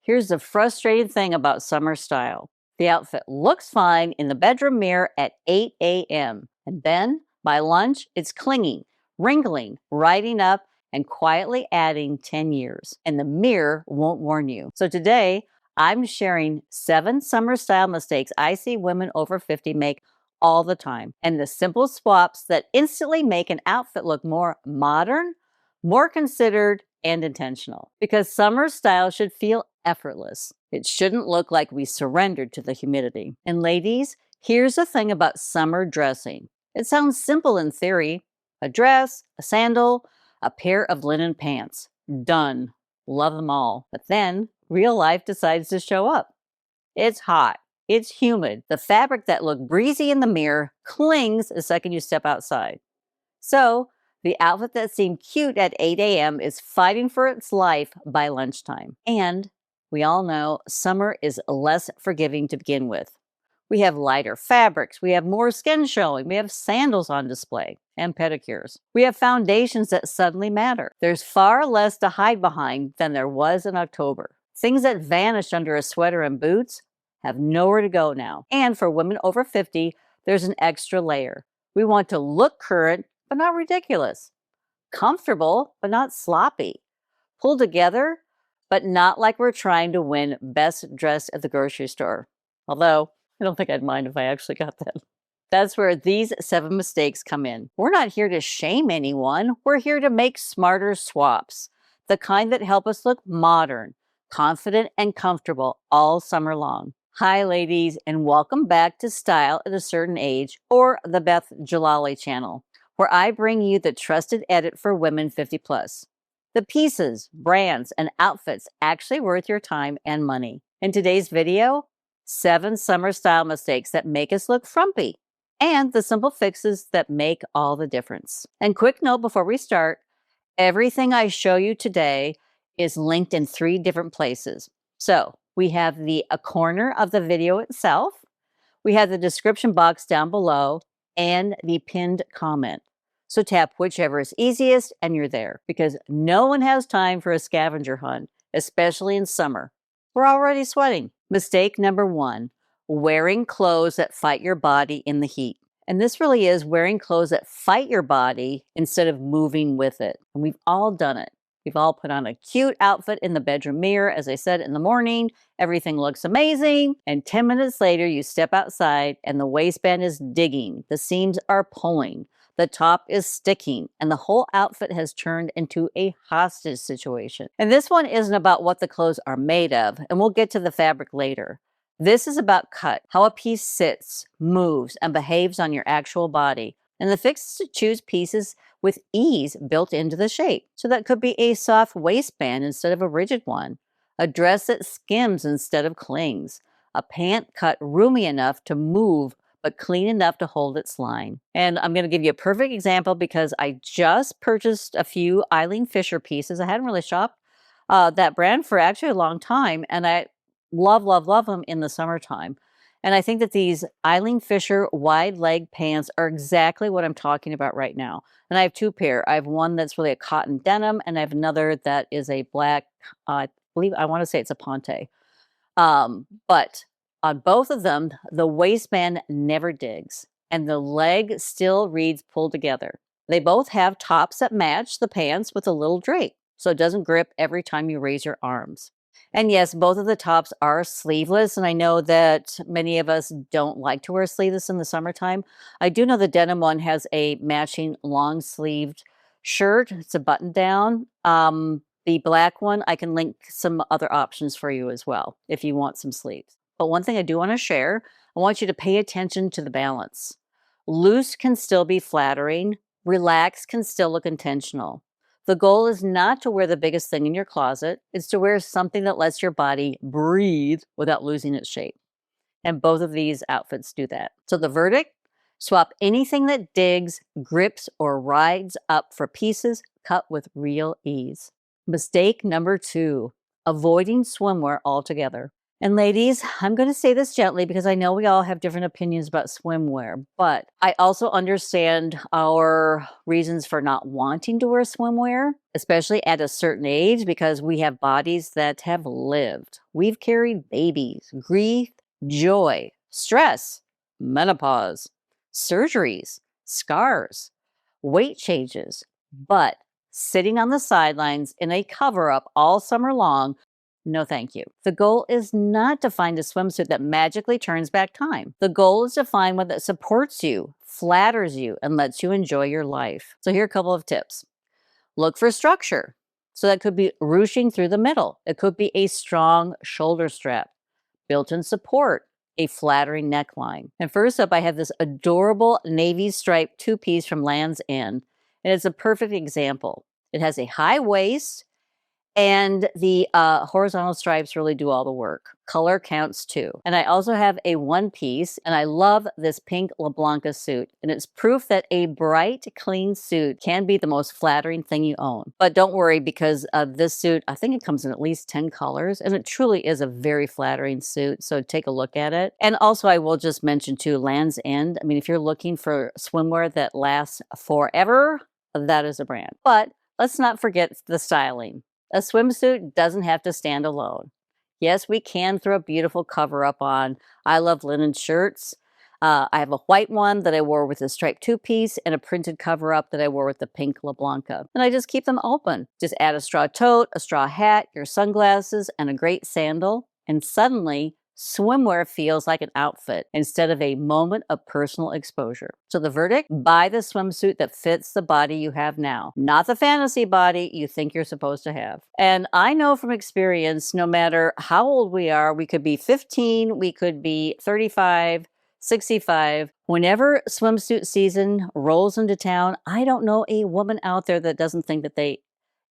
Here's the frustrating thing about summer style. The outfit looks fine in the bedroom mirror at 8 a.m. And then, by lunch, it's clinging, wrinkling, riding up, and quietly adding 10 years. And the mirror won't warn you. So today, I'm sharing 7 summer style mistakes I see women over 50 make all the time, and the simple swaps that instantly make an outfit look more modern, more considered, and intentional. Because summer style should feel effortless. It shouldn't look like we surrendered to the humidity. And ladies, here's the thing about summer dressing. It sounds simple in theory. A dress, a sandal, a pair of linen pants. Done. Love them all. But then real life decides to show up. It's hot. It's humid. The fabric that looked breezy in the mirror clings the second you step outside. So the outfit that seemed cute at 8 a.m. is fighting for its life by lunchtime. And we all know summer is less forgiving to begin with. We have lighter fabrics, we have more skin showing, we have sandals on display, and pedicures. We have foundations that suddenly matter. There's far less to hide behind than there was in October. Things that vanished under a sweater and boots have nowhere to go now. And for women over 50, there's an extra layer. We want to look current, but not ridiculous. Comfortable, but not sloppy. Pulled together, but not like we're trying to win best dressed at the grocery store. Although, I don't think I'd mind if I actually got that. That's where these 7 mistakes come in. We're not here to shame anyone. We're here to make smarter swaps. The kind that help us look modern, confident, and comfortable all summer long. Hi, ladies, and welcome back to Style at a Certain Age, or the Beth Djalali channel, where I bring you the trusted edit for women 50 plus. The pieces, brands, and outfits actually worth your time and money. In today's video, 7 summer style mistakes that make us look frumpy, and the simple fixes that make all the difference. And quick note before we start, everything I show you today is linked in 3 different places. So we have a corner of the video itself, we have the description box down below, and the pinned comment. So tap whichever is easiest and you're there, because no one has time for a scavenger hunt, especially in summer. We're already sweating. Mistake number 1, wearing clothes that fight your body in the heat. And this really is wearing clothes that fight your body instead of moving with it. And we've all done it. We've all put on a cute outfit in the bedroom mirror. As I said, in the morning, everything looks amazing. And 10 minutes later, you step outside and the waistband is digging. The seams are pulling. The top is sticking, and the whole outfit has turned into a hostage situation. And this one isn't about what the clothes are made of, and we'll get to the fabric later. This is about cut, how a piece sits, moves, and behaves on your actual body. And the fix is to choose pieces with ease built into the shape. So that could be a soft waistband instead of a rigid one, a dress that skims instead of clings, a pant cut roomy enough to move but clean enough to hold its line. And I'm going to give you a perfect example because I just purchased a few Eileen Fisher pieces. I hadn't really shopped that brand for actually a long time, and I love, love, love them in the summertime. And I think that these Eileen Fisher wide leg pants are exactly what I'm talking about right now. And I have 2 pair. I have one that's really a cotton denim, and I have another that is a black, I want to say it's a ponte. But on both of them, the waistband never digs, and the leg still reads pulled together. They both have tops that match the pants with a little drape, so it doesn't grip every time you raise your arms. And yes, both of the tops are sleeveless, and I know that many of us don't like to wear sleeveless in the summertime. I do know the denim one has a matching long-sleeved shirt. It's a button-down. The black one, I can link some other options for you as well if you want some sleeves. But one thing I do want to share, I want you to pay attention to the balance. Loose can still be flattering. Relaxed can still look intentional. The goal is not to wear the biggest thing in your closet. It's to wear something that lets your body breathe without losing its shape. And both of these outfits do that. So the verdict, swap anything that digs, grips, or rides up for pieces cut with real ease. Mistake number 2, avoiding swimwear altogether. And ladies, I'm going to say this gently because I know we all have different opinions about swimwear, but I also understand our reasons for not wanting to wear swimwear, especially at a certain age, because we have bodies that have lived. We've carried babies, grief, joy, stress, menopause, surgeries, scars, weight changes, but sitting on the sidelines in a cover up all summer long, no, thank you. The goal is not to find a swimsuit that magically turns back time. The goal is to find one that supports you, flatters you, and lets you enjoy your life. So here are a couple of tips. Look for structure. So that could be ruching through the middle. It could be a strong shoulder strap, built-in support, a flattering neckline. And first up, I have this adorable navy striped two-piece from Land's End, and it's a perfect example. It has a high waist, and the horizontal stripes really do all the work. Color counts too. And I also have a one piece, and I love this pink La Blanca suit. And it's proof that a bright, clean suit can be the most flattering thing you own. But don't worry, because this suit, I think it comes in at least 10 colors, and it truly is a very flattering suit. So take a look at it. And also, I will just mention too, Land's End. I mean, if you're looking for swimwear that lasts forever, that is a brand. But let's not forget the styling. A swimsuit doesn't have to stand alone. Yes, we can throw a beautiful cover up on. I love linen shirts. I have a white one that I wore with a striped two-piece and a printed cover up that I wore with the pink La Blanca. And I just keep them open. Just add a straw tote, a straw hat, your sunglasses, and a great sandal. And suddenly, swimwear feels like an outfit instead of a moment of personal exposure. So the verdict? Buy the swimsuit that fits the body you have now, not the fantasy body you think you're supposed to have. And I know from experience, no matter how old we are, we could be 15, we could be 35, 65. Whenever swimsuit season rolls into town, I don't know a woman out there that doesn't think that they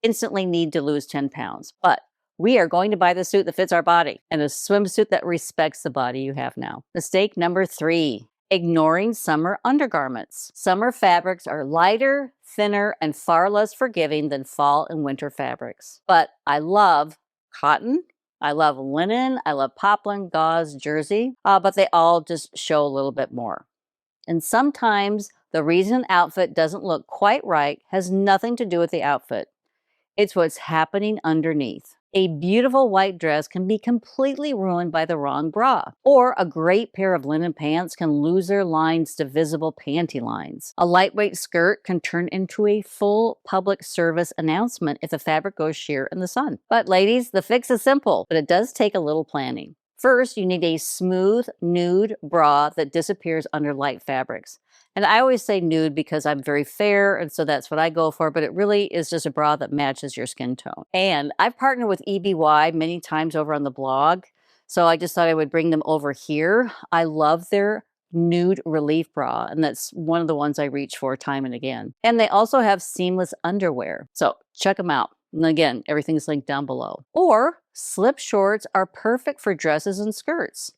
instantly need to lose 10 pounds. But we are going to buy the suit that fits our body and a swimsuit that respects the body you have now. Mistake number 3, ignoring summer undergarments. Summer fabrics are lighter, thinner, and far less forgiving than fall and winter fabrics. But I love cotton, I love linen, I love poplin, gauze, jersey, but they all just show a little bit more. And sometimes the reason an outfit doesn't look quite right has nothing to do with the outfit. It's what's happening underneath. A beautiful white dress can be completely ruined by the wrong bra. Or a great pair of linen pants can lose their lines to visible panty lines. A lightweight skirt can turn into a full public service announcement if the fabric goes sheer in the sun. But ladies, the fix is simple, but it does take a little planning. First, you need a smooth, nude bra that disappears under light fabrics. And I always say nude because I'm very fair, and so that's what I go for, but it really is just a bra that matches your skin tone. And I've partnered with EBY many times over on the blog, so I just thought I would bring them over here. I love their nude relief bra, and that's one of the ones I reach for time and again. And they also have seamless underwear, so check them out. And again, everything's linked down below. Or slip shorts are perfect for dresses and skirts.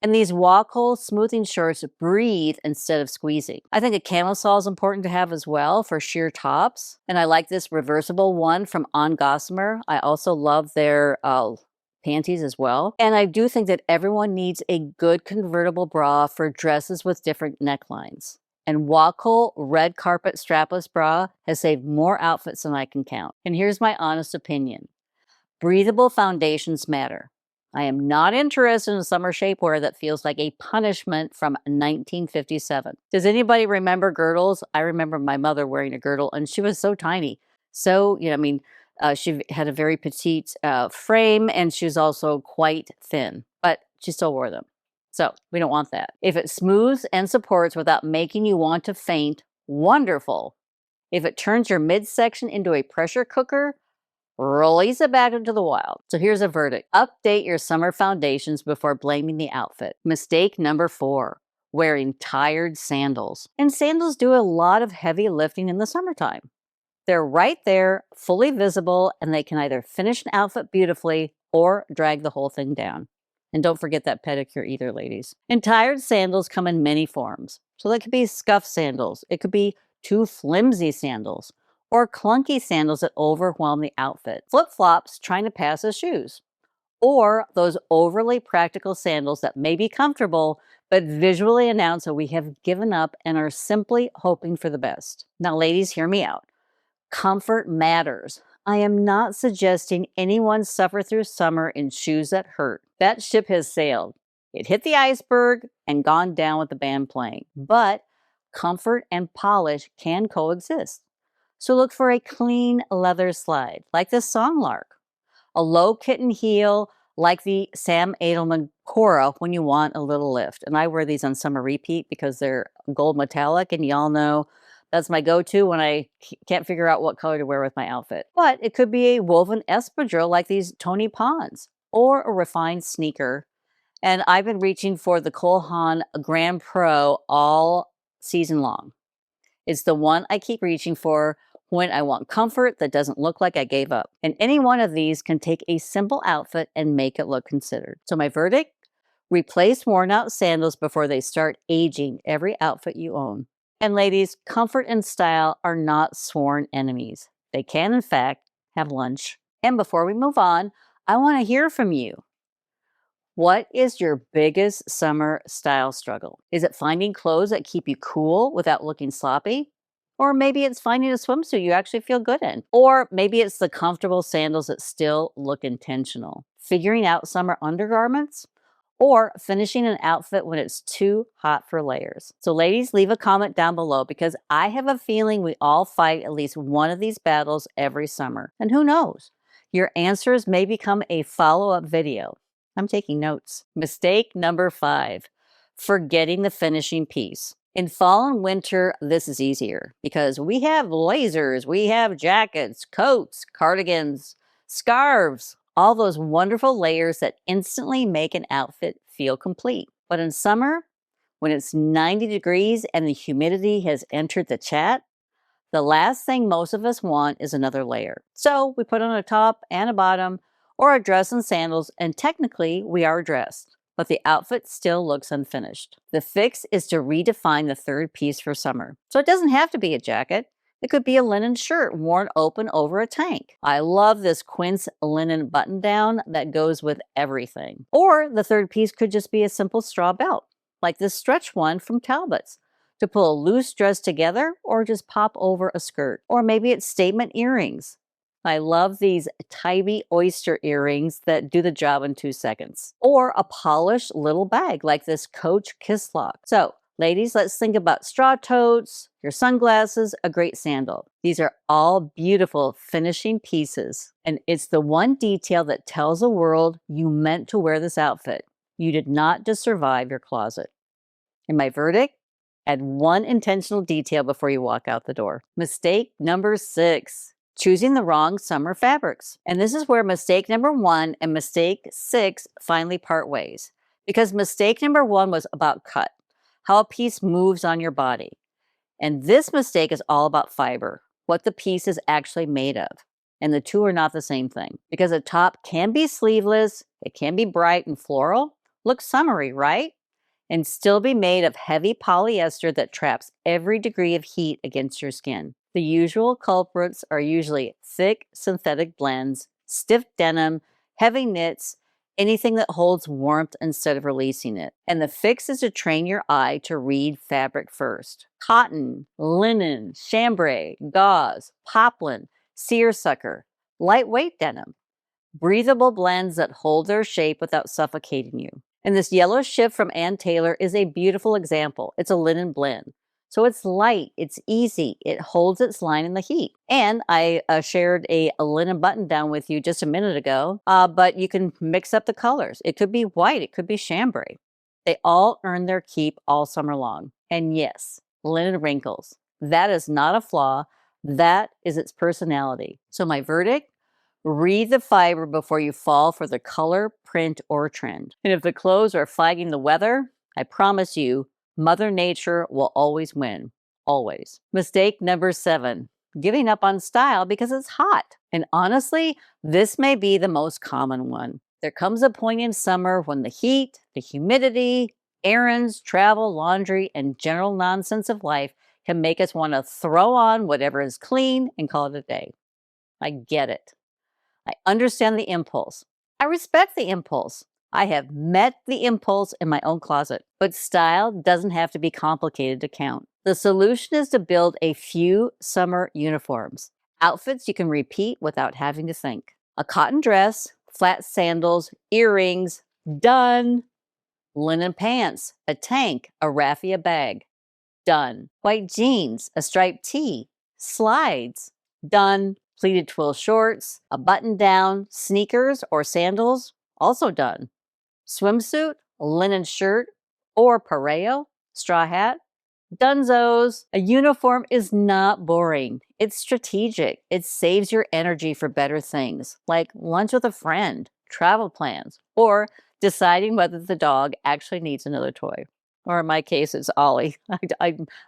And these walk-hole smoothing shorts breathe instead of squeezing. I think a camisole is important to have as well for sheer tops. And I like this reversible one from On Gossamer. I also love their panties as well. And I do think that everyone needs a good convertible bra for dresses with different necklines. And walk-hole red carpet strapless bra has saved more outfits than I can count. And here's my honest opinion. Breathable foundations matter. I am not interested in summer shapewear that feels like a punishment from 1957. Does anybody remember girdles? I remember my mother wearing a girdle, and she was so tiny. So, she had a very petite frame, and she was also quite thin, but she still wore them. So we don't want that. If it smooths and supports without making you want to faint, wonderful. If it turns your midsection into a pressure cooker, release it back into the wild. So here's a verdict. Update your summer foundations before blaming the outfit. Mistake number 4, wearing tired sandals. And sandals do a lot of heavy lifting in the summertime. They're right there, fully visible, and they can either finish an outfit beautifully or drag the whole thing down. And don't forget that pedicure either, ladies. And tired sandals come in many forms. So they could be scuffed sandals. It could be too flimsy sandals, or clunky sandals that overwhelm the outfit. Flip-flops trying to pass as shoes. or those overly practical sandals that may be comfortable but visually announce that we have given up and are simply hoping for the best. Now, ladies, hear me out. Comfort matters. I am not suggesting anyone suffer through summer in shoes that hurt. That ship has sailed. It hit the iceberg and gone down with the band playing. But comfort and polish can coexist. So look for a clean leather slide, like the Songlark, a low kitten heel like the Sam Edelman Cora when you want a little lift. And I wear these on summer repeat because they're gold metallic, and y'all know that's my go-to when I can't figure out what color to wear with my outfit. But it could be a woven espadrille like these Tony Pons, or a refined sneaker. And I've been reaching for the Cole Haan Grand Pro all season long. It's the one I keep reaching for when I want comfort that doesn't look like I gave up. And any one of these can take a simple outfit and make it look considered. So my verdict? Replace worn out sandals before they start aging every outfit you own. And ladies, comfort and style are not sworn enemies. They can, in fact, have lunch. And before we move on, I want to hear from you. What is your biggest summer style struggle? Is it finding clothes that keep you cool without looking sloppy? Or maybe it's finding a swimsuit you actually feel good in. Or maybe it's the comfortable sandals that still look intentional. Figuring out summer undergarments? Or finishing an outfit when it's too hot for layers. So ladies, leave a comment down below because I have a feeling we all fight at least one of these battles every summer. And who knows? Your answers may become a follow-up video. I'm taking notes. Mistake number 5, forgetting the finishing piece. In fall and winter, this is easier because we have blazers, we have jackets, coats, cardigans, scarves, all those wonderful layers that instantly make an outfit feel complete. But in summer, when it's 90 degrees and the humidity has entered the chat, the last thing most of us want is another layer. So we put on a top and a bottom, or a dress and sandals, and technically we are dressed, but the outfit still looks unfinished. The fix is to redefine the third piece for summer. So it doesn't have to be a jacket. It could be a linen shirt worn open over a tank. I love this quince linen button down that goes with everything. Or the third piece could just be a simple straw belt, like this stretch one from Talbot's, to pull a loose dress together or just pop over a skirt. Or maybe it's statement earrings. I love these Tybee oyster earrings that do the job in 2 seconds. Or a polished little bag like this Coach Kiss Lock. So, ladies, let's think about straw totes, your sunglasses, a great sandal. These are all beautiful finishing pieces. And it's the one detail that tells the world you meant to wear this outfit. You did not just survive your closet. And my verdict? Add one intentional detail before you walk out the door. Mistake number 6. Choosing the wrong summer fabrics. And this is where mistake number 1 and mistake 6 finally part ways. Because mistake number 1 was about cut, how a piece moves on your body. And this mistake is all about fiber, what the piece is actually made of. And the two are not the same thing. Because a top can be sleeveless, it can be bright and floral, look summery, right? And still be made of heavy polyester that traps every degree of heat against your skin. The usual culprits are usually thick synthetic blends, stiff denim, heavy knits, anything that holds warmth instead of releasing it. And the fix is to train your eye to read fabric first. Cotton, linen, chambray, gauze, poplin, seersucker, lightweight denim. Breathable blends that hold their shape without suffocating you. And this yellow shift from Ann Taylor is a beautiful example. It's a linen blend. So it's light, it's easy, it holds its line in the heat. And I shared a linen button down with you just a minute ago, but you can mix up the colors. It could be white, it could be chambray. They all earn their keep all summer long. And yes, linen wrinkles. That is not a flaw. That is its personality. So my verdict? Read the fiber before you fall for the color, print, or trend. And if the clothes are flagging the weather, I promise you, Mother Nature will always win. Always. Mistake number 7, giving up on style because it's hot. And honestly, this may be the most common one. There comes a point in summer when the heat, the humidity, errands, travel, laundry, and general nonsense of life can make us want to throw on whatever is clean and call it a day. I get it. I understand the impulse. I respect the impulse. I have met the impulse in my own closet, but style doesn't have to be complicated to count. The solution is to build a few summer uniforms, outfits you can repeat without having to think. A cotton dress, flat sandals, earrings, done. Linen pants, a tank, a raffia bag, done. White jeans, a striped tee, slides, done. Pleated twill shorts, a button down, sneakers or sandals, also done. Swimsuit, a linen shirt, or pareo, straw hat, dunzos. A uniform is not boring. It's strategic. It saves your energy for better things, like lunch with a friend, travel plans, or deciding whether the dog actually needs another toy. Or in my case, it's Ollie.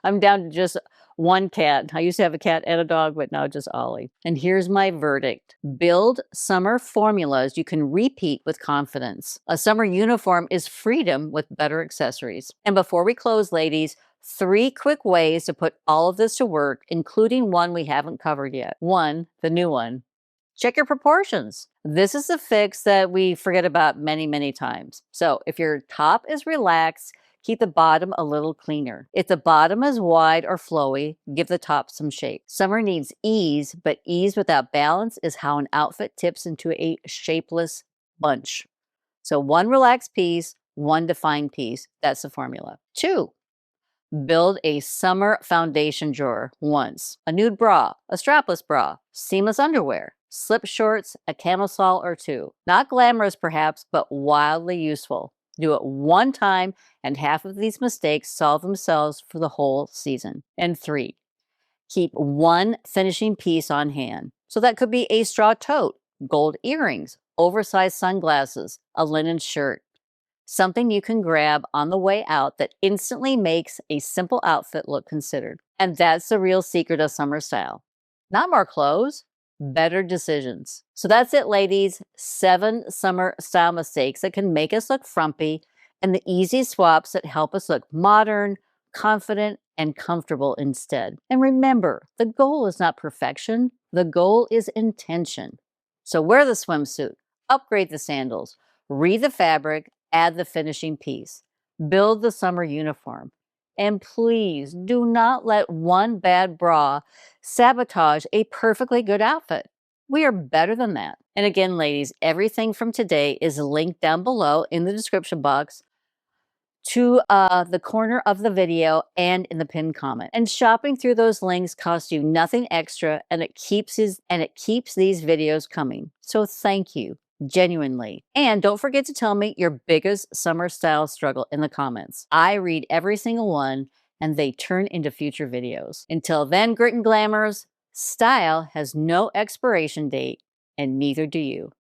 I'm down to just one cat. I used to have a cat and a dog, but now just Ollie. And here's my verdict. Build summer formulas you can repeat with confidence. A summer uniform is freedom with better accessories. And before we close, ladies, 3 quick ways to put all of this to work, including one we haven't covered yet. 1, the new one. Check your proportions. This is a fix that we forget about many, many times. So if your top is relaxed, keep the bottom a little cleaner. If the bottom is wide or flowy, give the top some shape. Summer needs ease, but ease without balance is how an outfit tips into a shapeless bunch. So 1 relaxed piece, 1 defined piece. That's the formula. 2, build a summer foundation drawer once. A nude bra, a strapless bra, seamless underwear, slip shorts, a camisole or 2. Not glamorous perhaps, but wildly useful. Do it 1 time and half of these mistakes solve themselves for the whole season. And 3, keep 1 finishing piece on hand. So that could be a straw tote, gold earrings, oversized sunglasses, a linen shirt. Something you can grab on the way out that instantly makes a simple outfit look considered. And that's the real secret of summer style. Not more clothes, better decisions. So that's it, ladies. 7 summer style mistakes that can make us look frumpy and the easy swaps that help us look modern, confident, and comfortable instead. And remember, the goal is not perfection. The goal is intention. So wear the swimsuit, upgrade the sandals, read the fabric, add the finishing piece, build the summer uniform. And please do not let 1 bad bra sabotage a perfectly good outfit. We are better than that. And again, ladies, everything from today is linked down below in the description box to the corner of the video and in the pinned comment. And shopping through those links costs you nothing extra, and it keeps these videos coming. So thank you, genuinely. And don't forget to tell me your biggest summer style struggle in the comments. I read every single one, and they turn into future videos. Until then, grit and glamours, style has no expiration date, and neither do you.